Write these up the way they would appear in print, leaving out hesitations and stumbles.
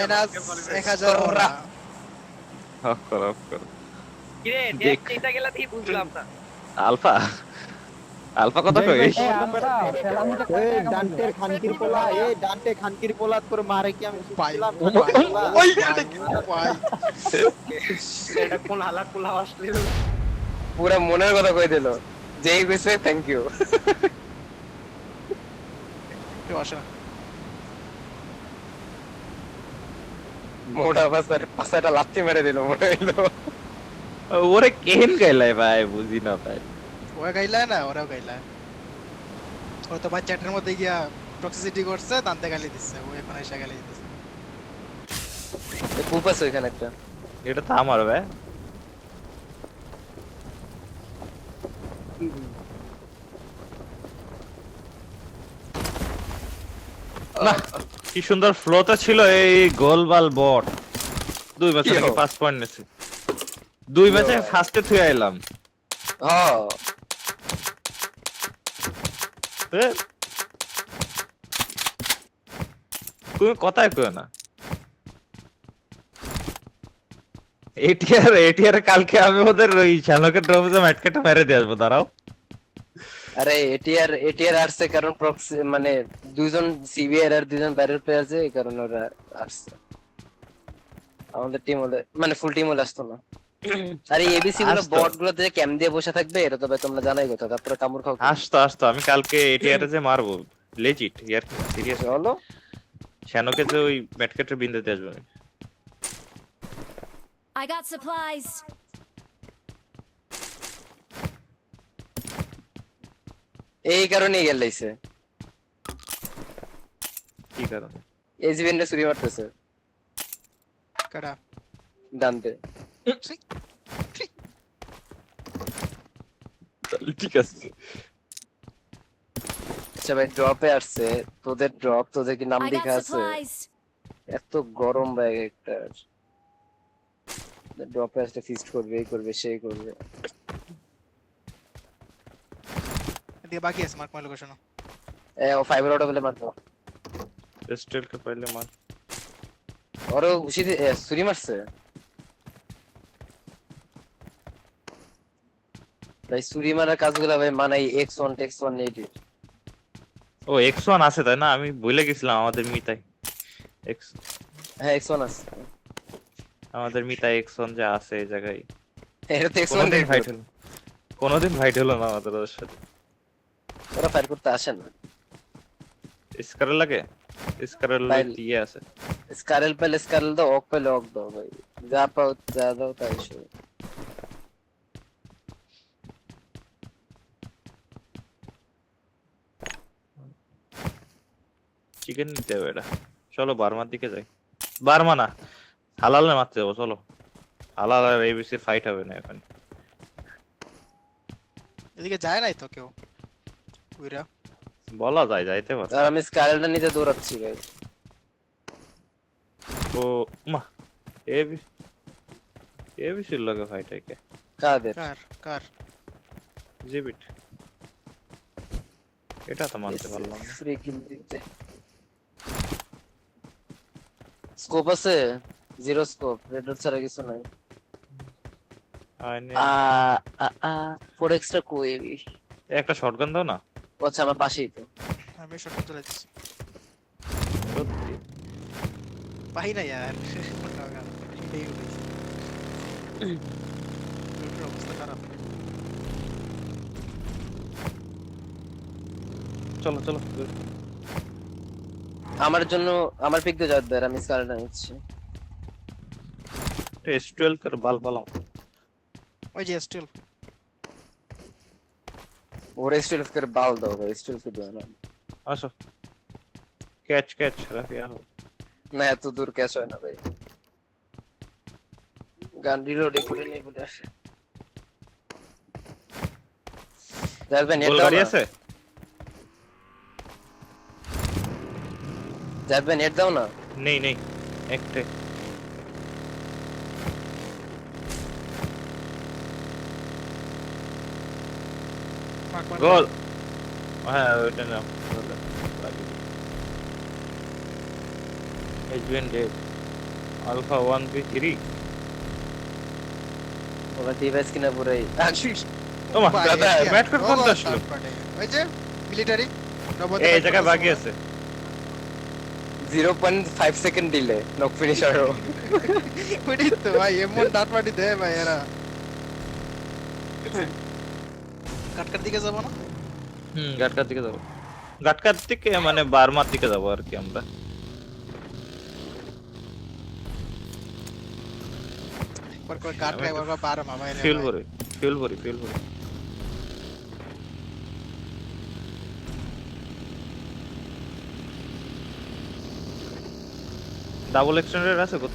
Minus 1000 ওরা of করো of করো। কি রে দেখ এটা গেলা কি বুঝলাম না। আলফা আলফা কত কই ডান্টের খানকির পোলা ডান্টে খানকির পোলা তোর মারে কি আমি ভাই শিখছিলাম ও ভাই ওই ও ভাই এটা কোন হালা কোলা অশ্লীল পুরা মনের কথা কই দিল যেই কইছে থ্যাংক ইউ কেউ আসে না মোটা পাশাটা লাথি মেরে দিল মনে হইলো ওরে কেন গাইলাই ভাই বুঝি না ভাই। ওরা গাইলায় না ওরাও গাইলায় ও তো ভাই চ্যাটের মধ্যে গিয়া টক্সিসিটি করছে দান্তে গালি দিচ্ছে ও এখন এসে গালি দিচ্ছে কুপ আছে ওইখানে একটা এটা তো আমার ভাই। না কি সুন্দর ফ্লোটা ছিল এই গোলবাল বট 2 ম্যাচে নাকি 5 পয়েন্ট নিছে 2 ম্যাচে ফার্স্টে থুই আইলাম। হ্যাঁ তুমি কথাই কই না এটিআর কালকে আমি ওদের ওই শ্যালকের ড্রপে ম্যাটকেটা মেরে দিয়ে আসবো দাঁড়াও। আরে এটিআর আসছে কারণ প্রক্সি মানে দুইজন সিবিআর আর দুইজন ব্যারেল প্লেয়ার যে এই কারণে ওরা আসছে আমাদের টিম হলে মানে ফুল টিম হলে আসতো না। আরে এবিসি গুলো আসতো। বট গুলোতে যে ক্যাম দিয়ে বসে থাকবে এটা তো ভাই তোমরা জানাই কথা তারপরে কামড় খাও আসতো আসতো আমি কালকে এটিআর যে মারবো লেজিট ইয়ার সিরিয়াস চলো শ্যানকে যে ওই ম্যাটকেটের বিন্দুতে আসবো আমি। I got supplies. এই কারণেই গেলাইছে কি কারণে এসবিএন রে চুরি মারতেছে কাটা ডানতে ঠিক আছে আচ্ছা ভাই ড্রপে আসছে তোদের ড্রপ তোদের কি নাম I got লেখা আছে supplies. এত গরম ব্যাগ একটা ড্রপে আসলে ফিস্ট করবে এই করবে সেই করবে এদিকে বাকি আছে মার্ক মাই লোকেশন ও ফাইবার আউট বলে মারতো স্টেল কে পহলে মার ওরও চুরি মারছে ভাই চুরি মারার কাজগুলো ভাই মানাই X1 টেক্স1 নেটিভ ও X1 আছে তাই না আমি ভুলে গেছিলাম আমাদের মিতাই এক্স হ্যাঁ X1 আছে আমাদের মিতাই X1 যে আছে এই জায়গায় এটা তো X1 কোনদিন নেটিভ ফাইট হলো কোনদিন ফাইট হলো না আমাদের ওর সাথে ওরা ফায়ার করতে আসে না স্কারের লাগে স্কারের File- দিয়ে আছে স্কারেল পেলে স্কারেল দাও ওক পেলে ওক দাও ভাই যা পাও যা দাও তাই শো চিকেন নিতে হবে এটা চলো বার্মার দিকে যাই বার্মা না হালালে মারতে যাবো চলো হালাল আর এবিসি ফাইট হবে না এখন এদিকে যায় নাই তো কেউ উইরা বলা যায় যাইতে পারে আর আমি স্কারেলটা নিতে দৌড়াচ্ছি ভাই ও মা এবিসির লগে ফাইট হয় কে কাদের কার কার জিবিট এটা তো মানতে পারলাম না ফ্রি কিল দিতে স্কোপ আছে জিরো স্কোপ রেড ডট ছাড়া কিছু নাই আইনে ফোর এক্সট্রা কোয়েরি একটা শটগান দাও না আচ্ছা আমার পাশেই তো আমি শট চলে যাচ্ছি সত্যি পাই না यार এই উঠেছে লুটের অবস্থা খারাপ চলো চলো আমার জন্য আমার পিক দিয়ে যাবে আমি স্কারেলটা নিচ্ছি S12 कर बाल बालाओ ওই যে স্টিল ওর স্টিল করে বাল দাও ভাই স্টিল করে দাও না আসো ক্যাচ ক্যাচ রাফিয়া हो না এত দূর ক্যাচ হয় না ভাই গান রিলোড করে নেই বলে আসে যাবেন গোল এটা গাড়ি আছে যাবেন নেট দাও না नहीं नहीं একটে মার্ক মাই গোল হ্যাঁ ওটা না এইচবিএন ডেড আলফা 1v3 ওরা ডিভাইস কিনা পুরাই ও মা ভাই, দাদা এশিয়ান। ব্যাট করে ও কোন বাবা, আসলো third party। ওই যে মিলিটারি এই জায়গায় বাকি আছে 0.5 সেকেন্ড ডিলে নক ফিনিশার ওইটাই তো ভাই এমন ডাট পার্টি দেয় ভাই এরা কাটকার দিকে যাবো না গাটকার দিকে যাবো গাটকার দিকে মানে বার্মার দিকে যাবো আর কি আমরা একবার করে কাট খাই একবার পার মা ভাই ফিল ভরি ডাবল এক্সটেন্ডেড আছে কত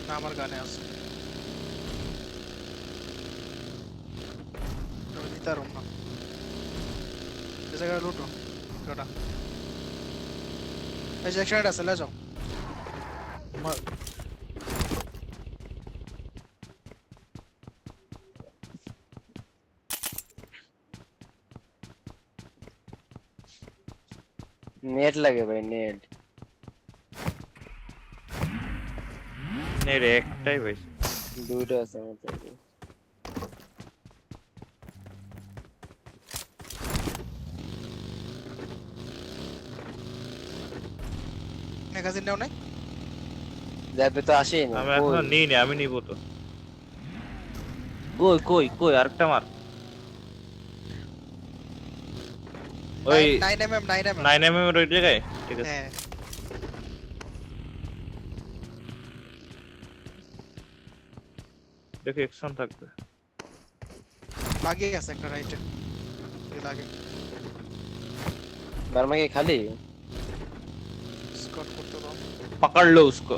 না আমার গানে আছে তো দিতারম না এই জায়গায় লুটো লুটা এই যে একশন আছে লে যাও নেট লাগে ভাই নেট নেই রে একটাই ভাই দুইটা আছে আমার কাছে ম্যাগাজিন নাও নাই যাবে তো আসেই না আমি এখনো নিইনি আমি নিব তো কই আরেকটা মার ওই 9mm 9mm এর ওই জায়গায় ঠিক আছে হ্যাঁ দেখি অ্যাকশন থাকবে বাকি আছে একটা রাইটে এই লাগে বারমা কি খালি স্কট করতে দাও पकड़ लो उसको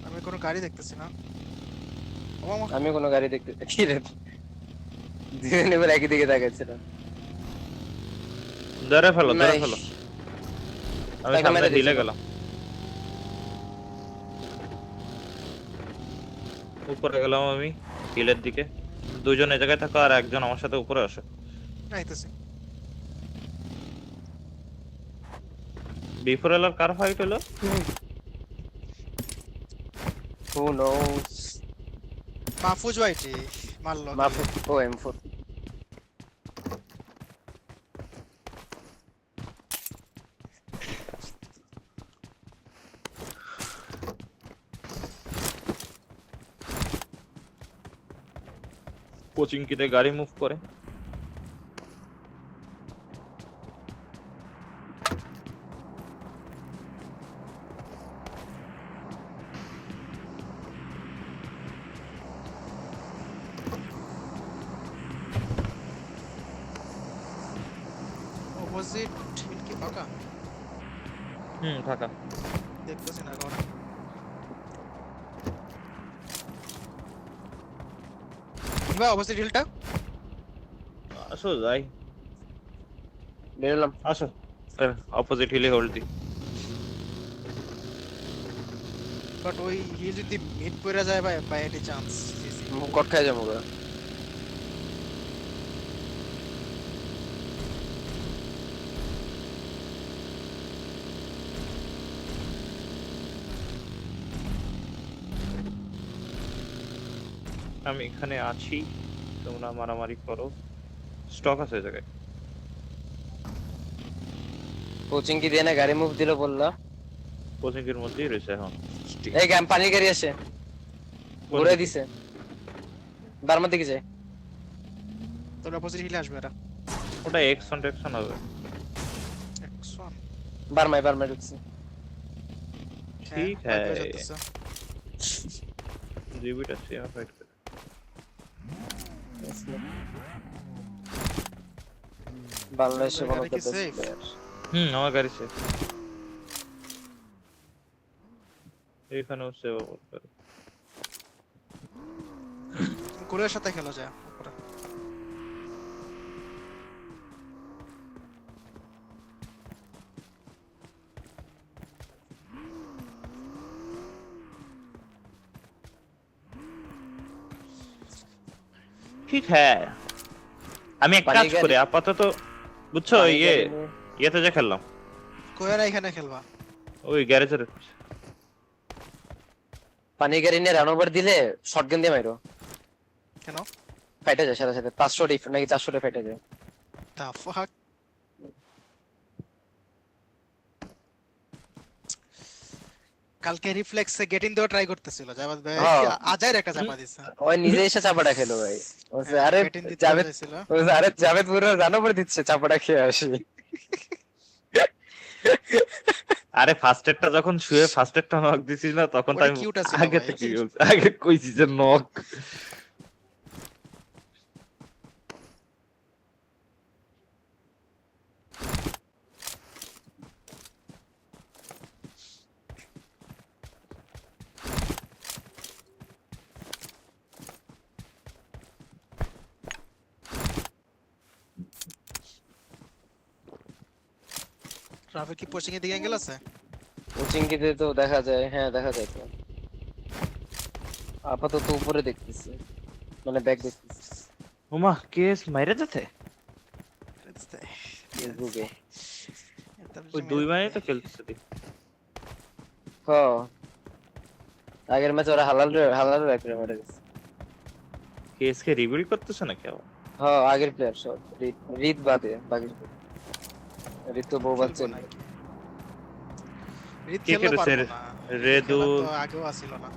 আমি কোনো গাড়ি দেখতেছি না ও মামা আমি কোনো গাড়ি দেখতে কি রে দুজনে এবার একই দিকে তাকাচ্ছিল ধরে ফেলো আমি তাকে সামনে মেরে দিলে দিয়েছিল। গেলাম উপরে গেলাম আমি হিলের দিকে দুজন এই জায়গায় থাকো আর একজন আমার সাথে উপরে আসে আইতেছি বিফোর এলার কার ফাইট হলো Who knows? মাহফুজ ভাইটি মারলো মাফু ও M4 কোচিং কিতে গাড়ি মুভ করে অপোজিট হিল কি ফাঁকা ফাঁকা দেখতেছি না এখন ভাই অপোজিট হিলটা আসো যাই বেরোলাম আসো অপোজিট হিলে হোল্ড দি বাট ওই হিল যদি মিড পড়ে যায় ভাই বাই এনি চান্স কট খাই যাবো গা আমি এখানে আছি তোমরা মারামারি করো স্টক আছে এই জায়গায় কোচিং কি দিয়ে না গাড়ি মুভ দিল বললা কোচিং এর মধ্যেই রয়েছে এখন এই গাম পানি গাড়ি আসে ঘুরে দিছে বারমার দিকে যায় তোর অপোজিট হিলে আসবে এরা ওটা এক্সন হবে X1 বারমায় ঢুকছে ঠিক হ্যাঁ, है হয়ে যাইতেছে। जीबीটা সেম ফাইট করে বাংলাদেশে গাড়ি কোনো কি safe? আমার গাড়ি সে এখানেও সেভ করে গোলের সাথে খেলা যায় উপরে ঠিক है আমি এক কাজ করি আপাতত বুঝছো পানি ইয়ে গাড়ি নিয়ে- ইয়েতে যে খেললাম কোয়েরা এখানে খেলবা ওই গ্যারেজের পানি গাড়ি নিয়ে রান ওভার দিলে শটগান দিয়ে মাইরো, কেন? ফাইটে যায় সাথে সাথে 500 নাকি 400 ফাইটে যায়। দা ফাক। কালকে রিফ্লেক্সে গেট ইন দেওয়া ট্রাই করতেছিল জামাত ভাই, হ্যাঁ। আজাইর একটা চাপা দিছে। ওই নিজে এসে চাপাটা খেলো ভাই, বলছে হ্যাঁ, আরে get in দিতে জাভেদ, চাইছিল। বলছে আরে জাভেদ পুরো রান ওভার দিচ্ছে, চাপাটা খেয়ে আসি। আরে ফার্স্ট এডটা যখন শুয়ে ফার্স্ট এডটা নক দিছিস না তখন তো ওটা আমি cute আছিল আগে ভাই। থেকে বলছি, আগে কইছি যে নক। রাফি কি পোচিং এর দিকে অ্যাঙ্গেল আছে? কোচিংকিতে তো দেখা যায়, হ্যাঁ দেখা যায় তো। আপাতত উপরে দেখতেছি, মানে ব্যাক দেখতেছি ওমা কেস মাইরে যাচ্ছে ফেসবুকে। ওই 2 মাইনে তো খেলতেছে দেখ। হ্যাঁ, আগের ম্যাচে ওরা হালাল ব্যাক রে মারা গেছে। কেস কে রিবিল্ড করতেছ না কেউ? হ্যাঁ, আগের প্লেয়ার সব রিত বাদে বাকি রিত তো বহু বাচ্চা না। রিত কে খেলতে খেলেছে? পারবো না। রেদু খেলা তো আগেও আসিল না।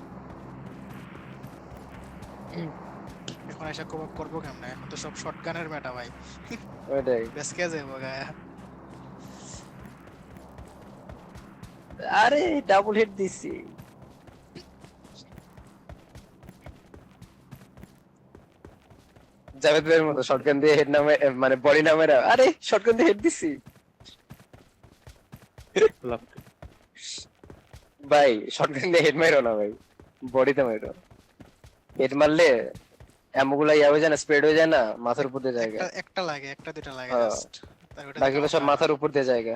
এখন এসে করবো কেমনে? এখন তো সব শটগানের মেটা ভাই। ওইটাই। বেসকে যাবো গায়া। আরে ডাবল হিট দিছি। জাভেদ ভাইয়ের মতো শটগান দিয়ে হেড নামে, মানে বডি নামে, আরে শটগান দিয়ে হেড দিছি ভাই, শটগান দিয়ে হেড মাইরো না ভাই, বডিতে মাইরো। হেড মারলে এমগুলা ইয়া হয়ে যায় না, স্প্রেড হয়ে যায় না, মাথার উপর দিয়ে জায়গা, একটা লাগে, একটা দুটা লাগে হ্যাঁ। জাস্ট। বাকিগুলো সব মাথার উপর দিয়ে জায়গা।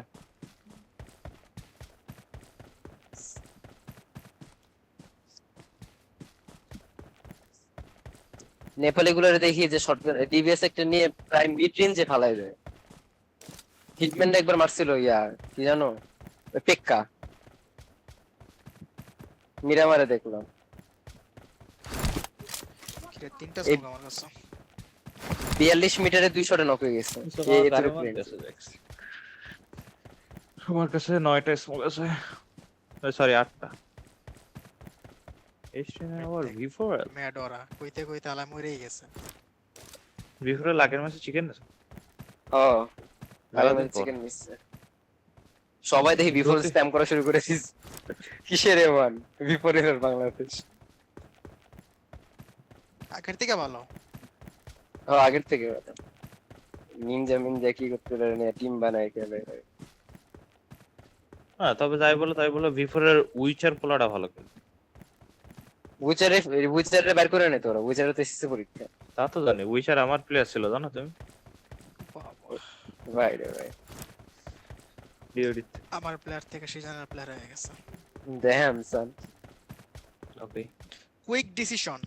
নেপালি গুলোরে দেখি যে শটগান ডিভিএস একটা নিয়ে প্রাইম মিড রেঞ্জে ফালাই দেয়। হিটম্যান একবার মারছিল ইয়া কি জানো, ওই পেক্কা মিরামারে দেখলাম। তিনটা স্মোক আমার কাছে। 42 মিটারে 2 শটে নক হয়ে গেছে। এই তোর প্লেন আমার কাছে 9টা স্মোক আছে, সরি 8টা। এসনে আবার V4 মেডোরা কইতে কইতে আলা মরেই গেছে। V4 লাগের মাসে চিকেন আছে। হ্যাঁ, মেলা আমি দিন পর। Chicken miss. সবাই দেখি বিফোর স্প্যাম করা শুরু করেছিস, কিসের এমন বিপরীতের বাংলাদেশ। আগের থেকে ভালো। হ্যাঁ, আগের থেকে নিনজা কি করতে পারে না, টিম বানায় খেলে। হ্যাঁ তবে যাই বলো তাই বলো V4 এর উইচার পোলাটা ভালো খেলে। উইচারে বের করে নে তোরা, উইচারে তো এসেছে পরীক্ষা। তা তো জানি, উইচার আমার প্লেয়ার ছিল জানো তুমি? ভাই রে ভাই, ডিওডিতে। আমার প্লেয়ার থেকে সিজনের প্লেয়ার হয়ে গেছে। ড্যাম সন। ওকে কুইক ডিসিশন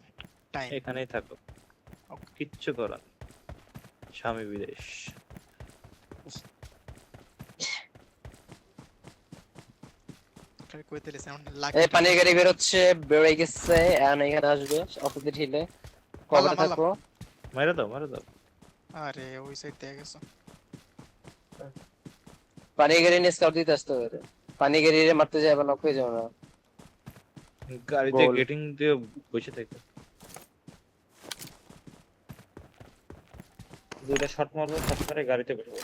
টাইম। এখানেই থাকো, কিচ্ছু করার নেই। স্বামী বিদেশ। কইতে লিছে এখন এই পানি গাড়ি বের হচ্ছে, বেরোয় গেছে, এখন এখানে আসবে অপোজিট হিলে। কভারে মারলাম। থাকো। মাইরে দাও মাইরে দাও। আরে ওই সাইড থেকে গেছে। পানি গাড়ি নিয়ে স্কাউট দিতে আসতে হবে। পানি গাড়ি মারতে যায় আবার নক হয়ে যাবে না। গাড়িতে গোল। গেটিং দিয়ে বসে থাকে। দুইটা শট মারবো, শট মারে গাড়িতে বসবো।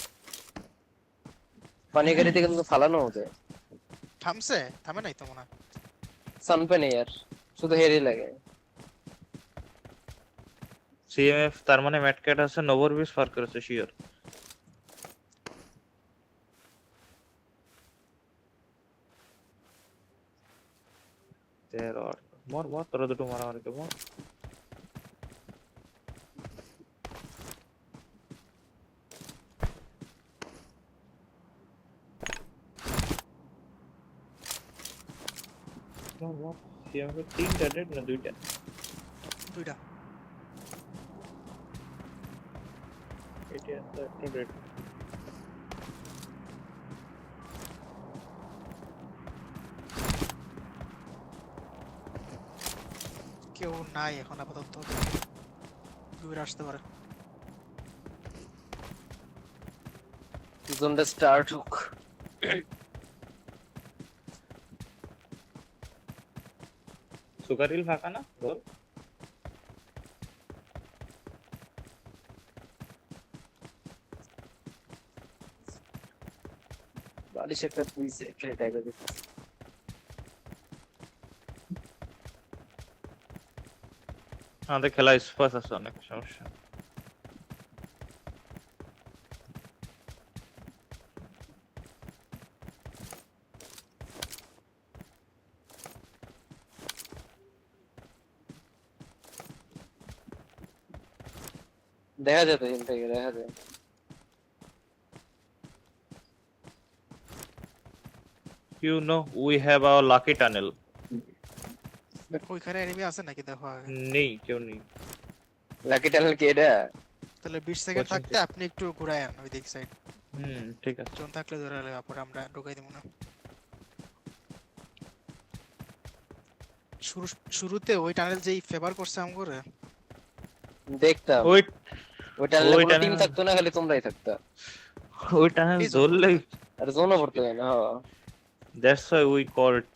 পানি গাড়িতে কিন্তু ফালানো হতে থামছে? থামে নাই তো মনে হয়। সানপে নেই আর, শুধু হেরি লাগে। সিএমএফ তার মানে ম্যাটক্যাট আছে, নোভর বিস ফার করেছে শিওর। তের আর মর তোরা দুটো মারামারি কে মর। মর সিএমএফ 3টা ডেড না 2টা? দুইটা। এটা তো একটা ডেড। কেউ নাই এখন আপাতত, দূরে আসতে পারে। জোনটা স্টার্ট হোক। সুগারিল ফাঁকা না গোল? বালিশ একটা পুইছে একটা ট্যাগ দিতে। আমাদের খেলা স্পেস আছে, অনেক সমস্যা। দেখা যেত হিল থেকে, দেখা যায়। You know we have our lucky tunnel. ওইখানে এনিমি আছে নাকি দেখো আগে। নেই, কেউ নেই। লাকি টানেল কি এটা? তাহলে 20 সেকেন্ড কোচিং থাকতে আপনি একটু ঘুরায়েন ওই দিক সাইড, ঠিক আছে। জোন থাকলে ধরে নেবে, পরে আমরা ঢুকাই দিব না। শুরুতে ওই টানেল যেই ফেভার করছে আমগরে, দেখতাম ওই ওই টানেলে ওই কোনো টিম tunnel- থাকতো না, খালি তোমরাই থাকতা। ওই টানেল এই zone ধরলেই, আর জোনও পড়তে যায় না। হ্যাঁ। that's why we call it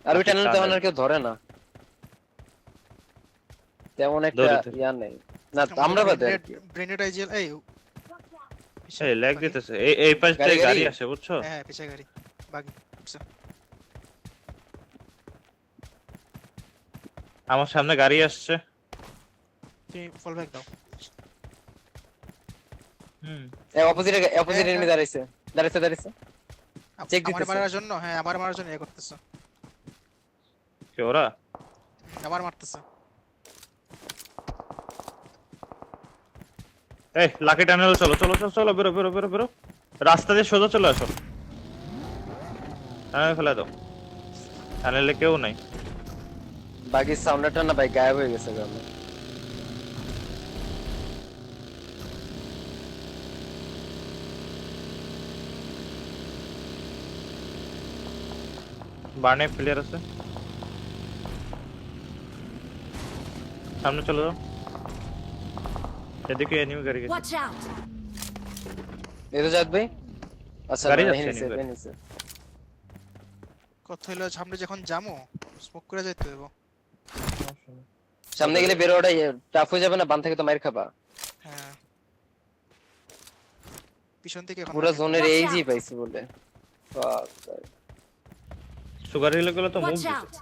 আর ওই lucky টানেল তেমন আর tunnel. কেউ ধরে না, তেমন একটা ধরে ধরে। ইয়া নেই না, আমরা বাদে আর কি। ব্রেনেড আইজিএল এই এই ল্যাগ দিতেছে, এই পাশ দিয়ে গাড়ি, গাড়ি গাড়ি। আসে, বুঝছো? হ্যাঁ পিছে গাড়ি বাগি। আমার সামনে গাড়ি আসছে। তুমি ফল ব্যাক দাও। এই অপোজিট এনিমি দাঁড়াইছে, দাঁড়াইছে। Check আমার দিতেছে। মারার জন্য, হ্যাঁ আমার মারার জন্য এ করতেছে, কে ওরা? আমার মারতেছে। এই লাকি টানেল, চলো চলো চলো চলো, বেরো বেরো বেরো বেরো, রাস্তা দিয়ে সোজা চলে আসো। টানেল ফেলে দাও, টানেলে কেউ নাই। বাকি সাউন্ডটা না ভাই গায়েব হয়ে গেছে গানে। বার্নে প্লেয়ার আছে, সামনে চলে যাও। এদিকে এনিমি গাড়ি গেছে। Watch out! এই তো যাক ভাই। আচ্ছা গাড়ি না, যাচ্ছে নিচে anyway। নিচে। কথা হলো সামনে যখন যামো স্মোক করে যাইতে হইব। সামনে গেলে বের হওয়াটা টাফ হয়ে যাবে না, বান থেকে তো মাইর খাবা। হ্যাঁ পিছন থেকে এখন পুরো জোনের Watch এইজি out! পাইছি বলে। Fuck, ভাই। সুগার হিলে গেলে তো মুভ Watch দিছে। out!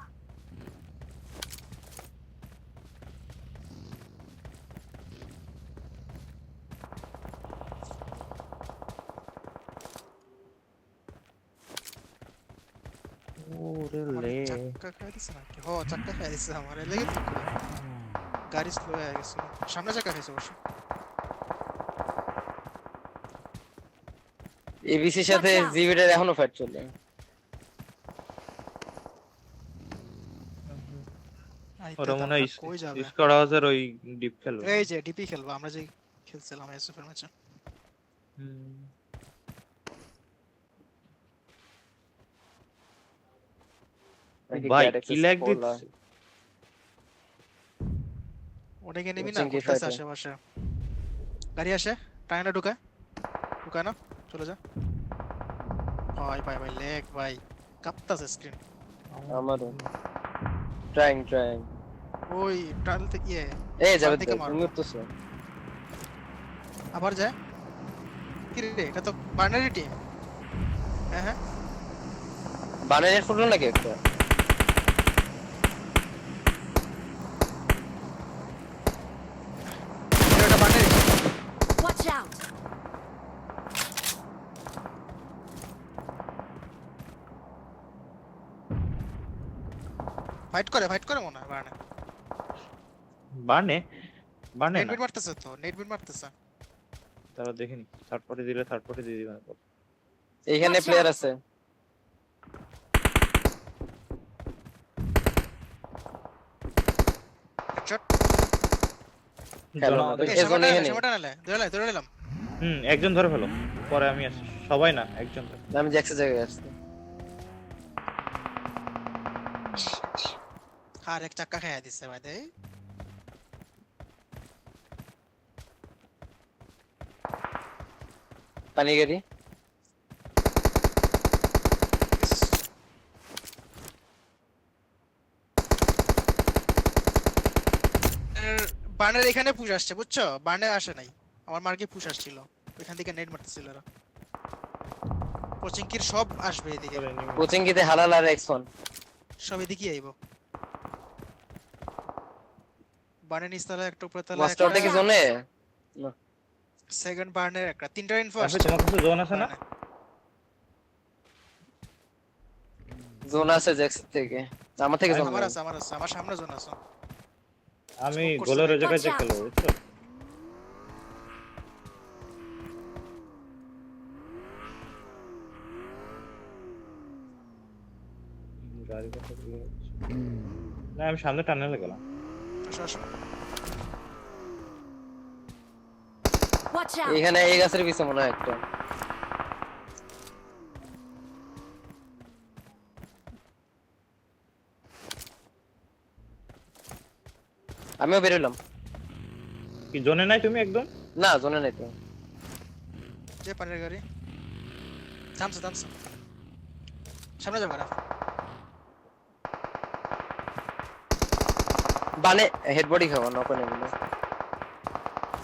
ওরে আমার লে, চাক্কা খাই দিছে নাকি? ও চাক্কা খাই দিছে আমার, এর লাগি তো গাড়ি স্লো হয়ে গেছে। সামনে চাক্কা খাইছে অবশ্য। এবিসির সাথে Watch out! জিবিটার এখনো ফাইট চলে। আইতে ওরা মনে তারপর হয় কই যাবে? স্কোয়াড হাউসের ওই ডিপ খেলবে। এই যে ডিপি খেলবো আমরা, যে খেলছিলাম এসএফ এর ম্যাচে। ভাই কি ল্যাগ দিচ্ছে। অনেক এনিমি না Coaching কি করতেছে fight এ? আশেপাশে। গাড়ি আসে, টাইনা ঢুকায় না, চলে যা। ভাই ভাই ভাই লেগ ভাই, কাঁপতাছে স্ক্রিন। আমারও ট্রাইং। ওই টানেল থেকে এই যাবে থেকে মারো। তুমি উঠতেছো। আবার যায়। কি রে, এটা তো বাইনারি টিম। হ্যাঁ হ্যাঁ বানানের ফুটলো নাকি একটা? এটা বাইনারি। Watch out! ফাইট করে মনে হয় বাইনারি। বানে বানে নেট না, বিট মারতেছে তো, নেট বিট মারতেছে। তারা দেখিনি। থার্ড পার্টি দিলে থার্ড পার্টি দিয়ে দিবেন। এইখানে Watch প্লেয়ার out! আছে। হেডশট। খেলো না, আমাদের- এই জন্য এখানে। সময়টা নালে ধরে নিলাম। একজন ধরে ফেলো, পরে আমি আসি। সবাই না, একজন ধরে। আমি জ্যাক্সের জায়গায় আসছি। আর এক চাক্কা খাইয়া দিছে ভাই দে পানি গাড়ি বার্নের এখানে পুশ আসছে বুঝছো বার্নে আসে নাই আমার মার্কে পুশ আসছিল ওইখান থেকে নেট মারতেছিল ওরা কোচিংকির সব আসবে এদিকে কোচিং গিতে হালাল আর এক্স1 সব এদিকে আইবো বার্নের নিচতলা একটা উপরতলা মাস্টারটা কি জোনে সেকেন্ড বার্নের একটা তিনটা ইনফার্স্ট আপনি তোমার কাছে জোন আছে না জোন আছে জ্যাক্স থেকে আমার থেকে জোন আমার আছে আমার সামনে জোন আছে আমি Smoke করছে গোলের ভাই। ওই জায়গায় চেক করব বুঝছো গাড়ি কথা বলে না আমি সামনে টানেলে গেলাম আসো আসো Watch out! এখানে এই গাছের পিছে মনে হয় একটা আমিও বেরোলাম কি জোনে নাই তুমি একদম না জোনে নাই তো যে পানের গাড়ি থামছো থামছো সামনে যাবো রাফা বানে হেড বডি খাওয়া নক করে নিল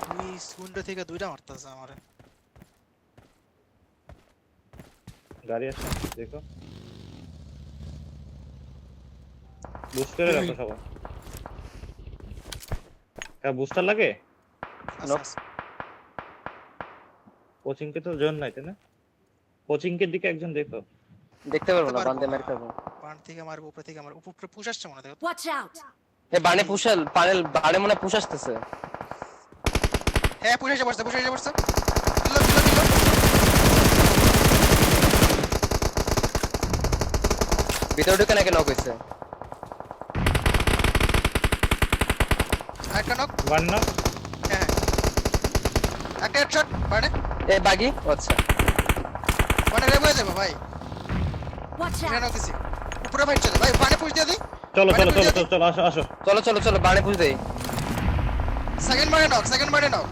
দুই উইন্ডো থেকে দুইটা মারতেছে আমারে গাড়ি আছে দেখো বুস্ট করে রাখো সবাই বুস্টার লাগে Nope. কোচিং কে তো জোন নাই তাই না কোচিং এর দিকে একজন দেখো দেখতে পারবো না পারবো বান্দে না। মার খাবো বান থেকে মারবো উপরে থেকে মারবো উপরে পুশ আসছে মনে দেখো Watch out! এ বানে পুশাল পানেল বানে মনে পুশ আসতেছে হ্যাঁ পুশ এসে পড়ছে কিলো কিলো কিলো ভিতরে ঢুকে নাকি নক হইছে একটা নক ওয়ান না হ্যাঁ একটা হেডশট বানে এ বাগি আচ্ছা বানে রেব হয়ে যাবে ভাই Watch এখানে out! নক দিছি উপরে ফাইট চলে ভাই বানে পুশ দিয়ে দি চলো বানে চলো push চলো দিয়ে দি। চলো আসো আসো চলো বানে পুশ দেই সেকেন্ড বারে নক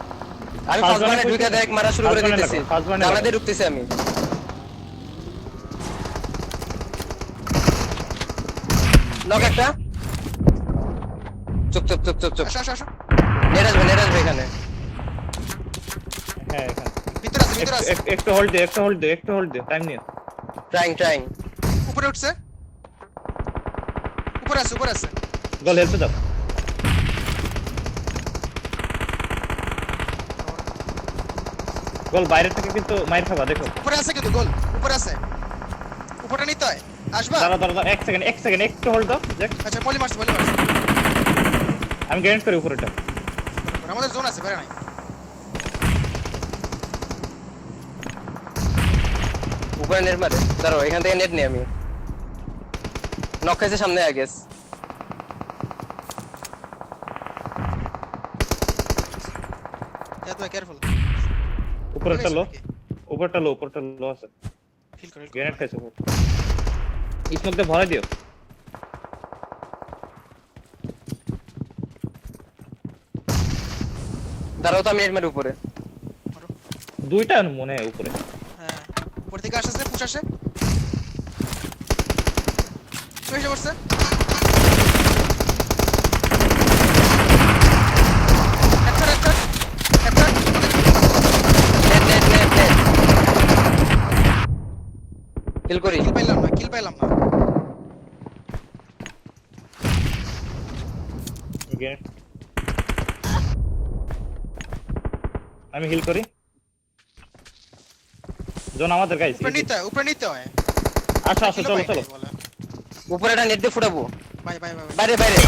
আমি First ফার্স্ট বানে bane ঢুকে push দেখ মারা শুরু করে First bane দিতেছি লাগো, first bane জানা লাগো। দিয়ে ঢুকতেছি আমি নক একটা চুপ আসো আসো আসো নেট আসবে এখানে হ্যাঁ এখানে ভিতরে আছে একটু হোল্ড দে টাইম নিও ট্রাইং উপরে উঠছে উপরে আছে গোল হেলতে দাও গোল বাইরে থেকে কিন্তু মাইর খাবা দেখো উপরে আছে কিন্তু গোল উপরে আছে উপরে নিতে হয় আসবা দাঁড়া এক সেকেন্ড একটু হোল্ড দাও দেখ আচ্ছা মলি মারছে আমি গ্যারেন্ট করি উপরেটা আমাদের জোন আছে বেরে নাই উপরে নেট মারে দাঁড়াও এখান থেকে নেট নেই আমি নক খাইছে সামনে আই গেস এত কেয়ারফুল উপরটা লো আছে ফিল করে গ্রেনেড খাইছে স্মোক দিয়ে ভরে দিও দাঁড়াও তো আমি নেট মারি উপরে দুইটা মনে হয় উপরে হ্যাঁ উপর থেকে আসছে পুশ আসে তুই এসে পড়ছে একটা নেট কিল করি কিল পাইলাম না গ্রেনেড আমি হিল করি জোন আমাদের গাইস উপরে নিতে হয় আসো চলো উপরে একটা নেট দিয়ে ফুটাবো বাই বাইরে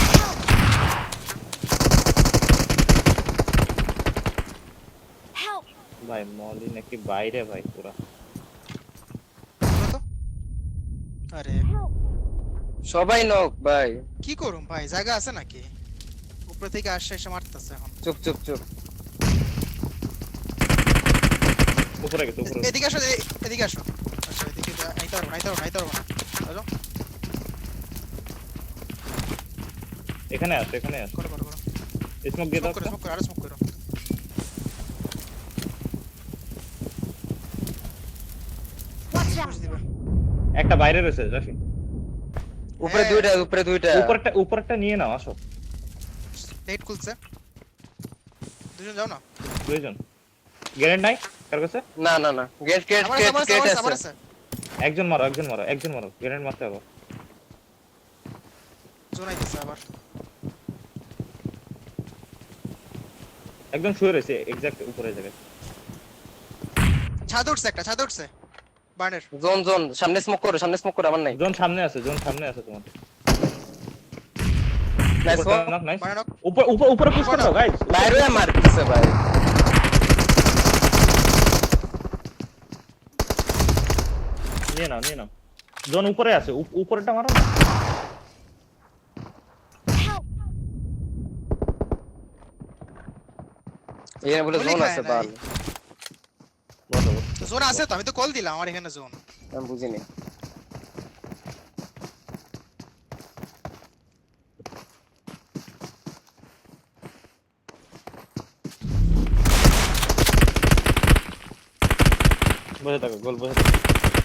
Help! ভাই মলি নাকি বাইরে ভাই পুরা আরে সবাই নক ভাই কি করুম ভাই জায়গা আছে নাকি উপরে থেকে আসছে এসে মারতেছে এখন চুপ উপরে গেছে এদিকে আসো আচ্ছা এদিকে নাইতে পারবো না হ্যালো এখানে আছে করো করো করো স্মোক দিয়ে দাও স্মোক করো আরো স্মোক করো Watch out! পুশ দিবে একটা বাইরে রয়েছে রাফি উপরে দুইটা উপরেরটা নিয়ে নাও আসো নেট খুলছে দুজন যাও না দুইজন গ্রেনেড নাই কার কাছে না গেট আমার আছে আছে একজন মারো গ্রেনেড মারতে হবে জোন আইতেছে আবার একদম শুয়ে রয়েছে এক্সাক্ট উপরে জায়গায় ছাদ উঠছে বার্নের জোন সামনে স্মোক করো আমার নাই জোন সামনে আছে তোমার নাইস নাইস বার্ন নক উপরে পুশ করো গাইস বাইরে মার দিছে ভাই নিয়ে নাও জোন উপরে আছে উপরেটা মারো না Help! এখানে বলে জোন আছে বাল জোন আছে তো আমি তো কল দিলাম আমার এখানে জোন আমি বুঝিনি বসে থাকো গোল বসে থাকো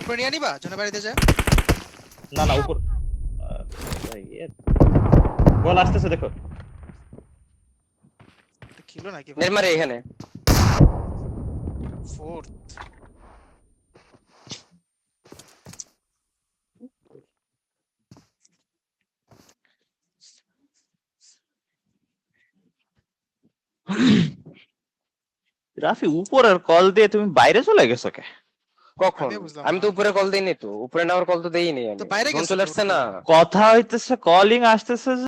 উপরে নিয়ে নিবা জোনের বাড়িতে যায় না উপর ভাই গোল আসতেছে দেখো খেলো নাকি নেট মারে এখানে ফোর্থ রাফি উপরের কল দিয়ে তুমি বাইরে চলে গেছো কে কখন আমিও বুঝলাম আমি তো উপরে কল দেইনি তো উপরে নেওয়ার কল তো দেইনি আমি তো বাইরে জোন গেছো চলে তো আসছে না কথা হইতেছে কলিং আসতেছে